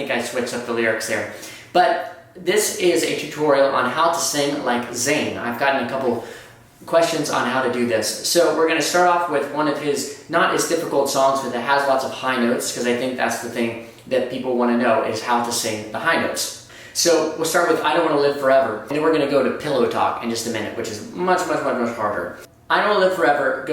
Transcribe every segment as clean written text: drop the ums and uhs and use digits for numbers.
think I switched up the lyrics there. But this is a tutorial on how to sing like Zayn. I've gotten a couple questions on how to do this. So we're going to start off with one of his not as difficult songs, but that has lots of high notes, because I think that's the thing that people want to know, is how to sing the high notes. So we'll start with I Don't Want to Live Forever, and then we're going to go to Pillow Talk in just a minute, which is much harder. I Don't Want to Live Forever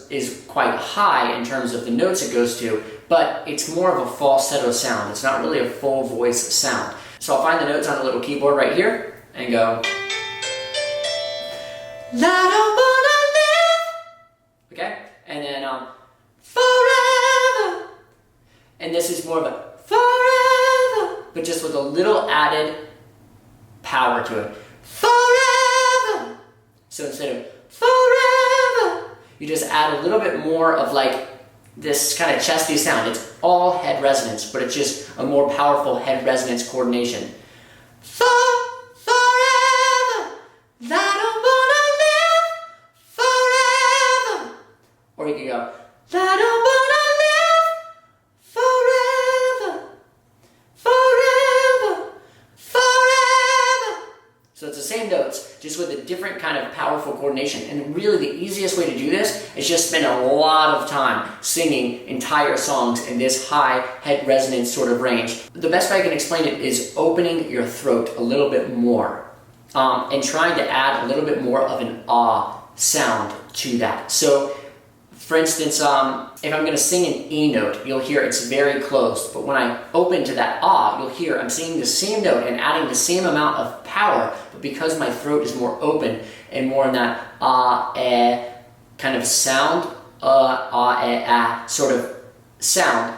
is quite high in terms of the notes it goes to, but it's more of a falsetto sound. It's not really a full voice sound. So I'll find the notes on a little keyboard right here and go, I don't wanna live, okay? And then forever, and this is more of a forever, but just with a little added power to it. Forever. So instead of forever, you just add a little bit more of like this kind of chesty sound. It's all head resonance, but it's just a more powerful head resonance coordination. Forever, I don't wanna live forever. Or you can go, I don't wanna live forever, forever, forever. So it's the same notes, just with a different kind of powerful coordination. And really the easiest way to do this is just spend a lot of time singing entire songs in this high head resonance sort of range. The best way I can explain it is opening your throat a little bit more and trying to add a little bit more of an ah sound to that. So for instance, if I'm going to sing an E note, you'll hear it's very close, but when I open to that ah, you'll hear I'm singing the same note and adding the same amount of power, but because my throat is more open and more in that ah, eh kind of sound, ah, eh, ah sort of sound,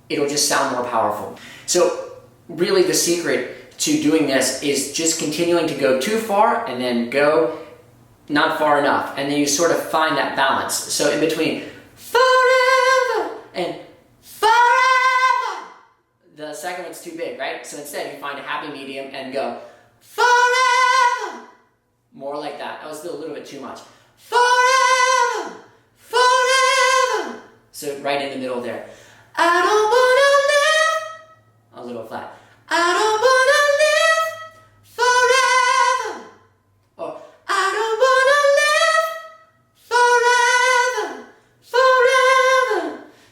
it'll just sound more powerful. So really the secret to doing this is just continuing to go too far and then go not far enough, and then you sort of find that balance. So in between forever and forever, the second one's too big, right? So instead you find a happy medium and go forever, more like that. That was still a little bit too much. Forever, forever. So right in the middle there. I don't wanna live, a little flat. I don't wanna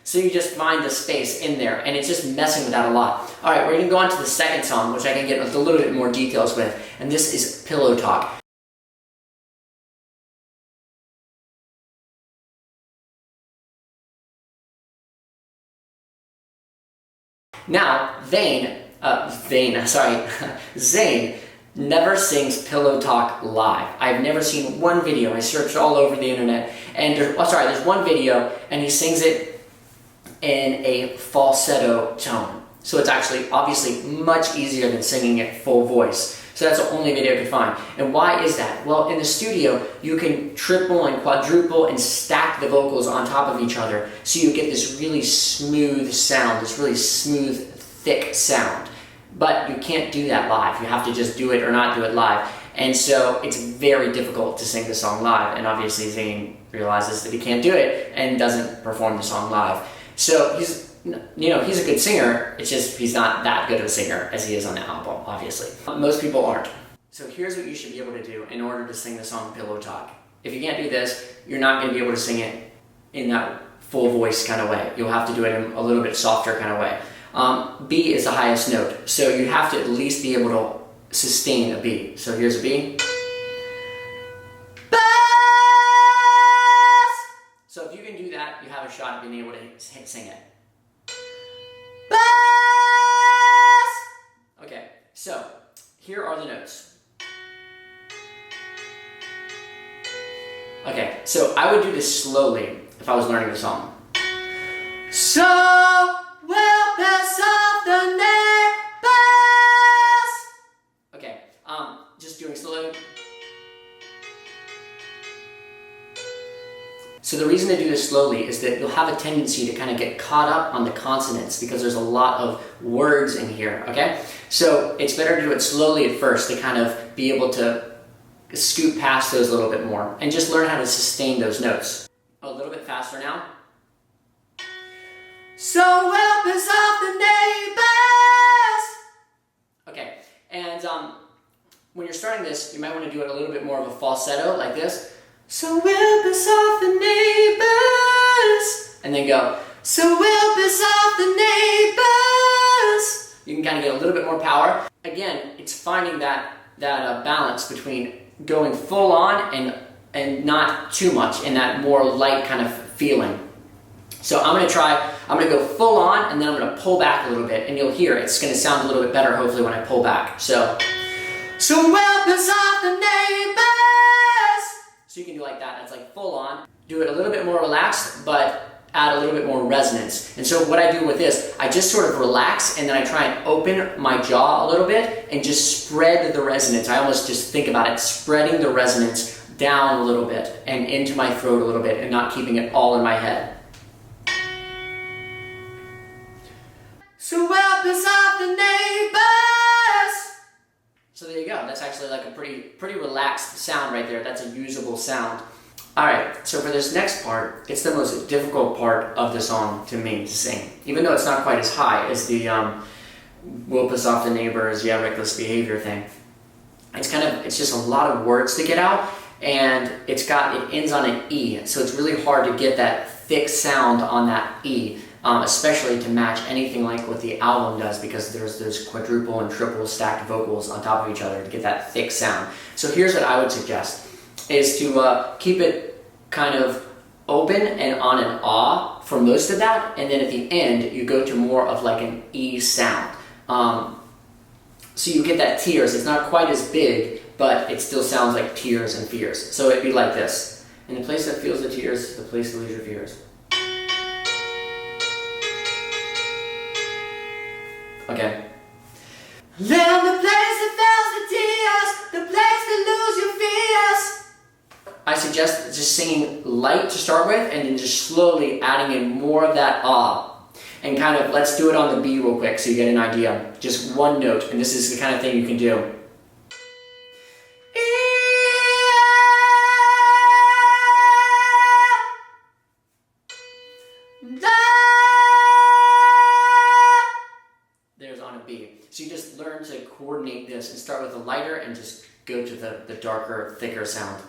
So you just find the space in there, and it's just messing with that a lot. All right, we're gonna go on to the second song, which I can get a little bit more details with, and this is Pillow Talk. Now, Zayn never sings Pillow Talk live. I've never seen one video. I searched all over the internet, and there's one video, and he sings it in a falsetto tone. So it's actually obviously much easier than singing it full voice. So that's the only video I could find. And why is that? Well, in the studio, you can triple and quadruple and stack the vocals on top of each other, so you get this really smooth sound, this really smooth, thick sound. But you can't do that live. You have to just do it or not do it live. And so it's very difficult to sing the song live. And obviously Zayn realizes that he can't do it and doesn't perform the song live. So he's a good singer, it's just he's not that good of a singer as he is on the album, obviously. Most people aren't. So here's what you should be able to do in order to sing the song Pillow Talk. If you can't do this, you're not going to be able to sing it in that full voice kind of way. You'll have to do it in a little bit softer kind of way. B is the highest note, so you have to at least be able to sustain a B. So here's a B. So if you can do that, you have a shot at being able to sing it. Bass! Okay, so here are the notes. Okay, so I would do this slowly if I was learning the song. So well pass off the neck bass. Okay, just doing slowly. So the reason to do this slowly is that you'll have a tendency to kind of get caught up on the consonants because there's a lot of words in here, okay? So it's better to do it slowly at first to kind of be able to scoot past those a little bit more and just learn how to sustain those notes. A little bit faster now. So help us off the neighbor. When you're starting this, you might want to do it a little bit more of a falsetto, like this. So we'll piss off the neighbors. And then go, so we'll piss off the neighbors. You can kind of get a little bit more power. Again, it's finding that balance between going full on and not too much in that more light kind of feeling. So I'm going to go full on, and then I'm going to pull back a little bit, and you'll hear it's going to sound a little bit better hopefully when I pull back. So we'll piss off the neighbors. So you can do like that. That's like full on. Do it a little bit more relaxed, but add a little bit more resonance. And so what I do with this, I just sort of relax, and then I try and open my jaw a little bit and just spread the resonance. I almost just think about it, spreading the resonance down a little bit and into my throat a little bit, and not keeping it all in my head. So we'll piss off the neighbors. So there you go. That's actually like a pretty relaxed sound right there. That's a usable sound. Alright, so for this next part, it's the most difficult part of the song to me to sing. Even though it's not quite as high as the we'll piss off the neighbors, yeah, reckless behavior thing. It's just a lot of words to get out, and it ends on an E, so it's really hard to get that thick sound on that E, especially to match anything like what the album does, because there's quadruple and triple stacked vocals on top of each other to get that thick sound. So here's what I would suggest, is to keep it kind of open and on an ah for most of that, and then at the end you go to more of like an E sound. So you get that tears. It's not quite as big, but it still sounds like tears and fears. So it'd be like this. In the place that feels the tears, the place to lose your fears. Okay. Then the place that feels the tears, the place to lose your fears. I suggest just singing light to start with, and then just slowly adding in more of that ah. And kind of, let's do it on the B real quick so you get an idea. Just one note, and this is the kind of thing you can do. There's on a B. So you just learn to coordinate this and start with the lighter and just go to the darker, thicker sound.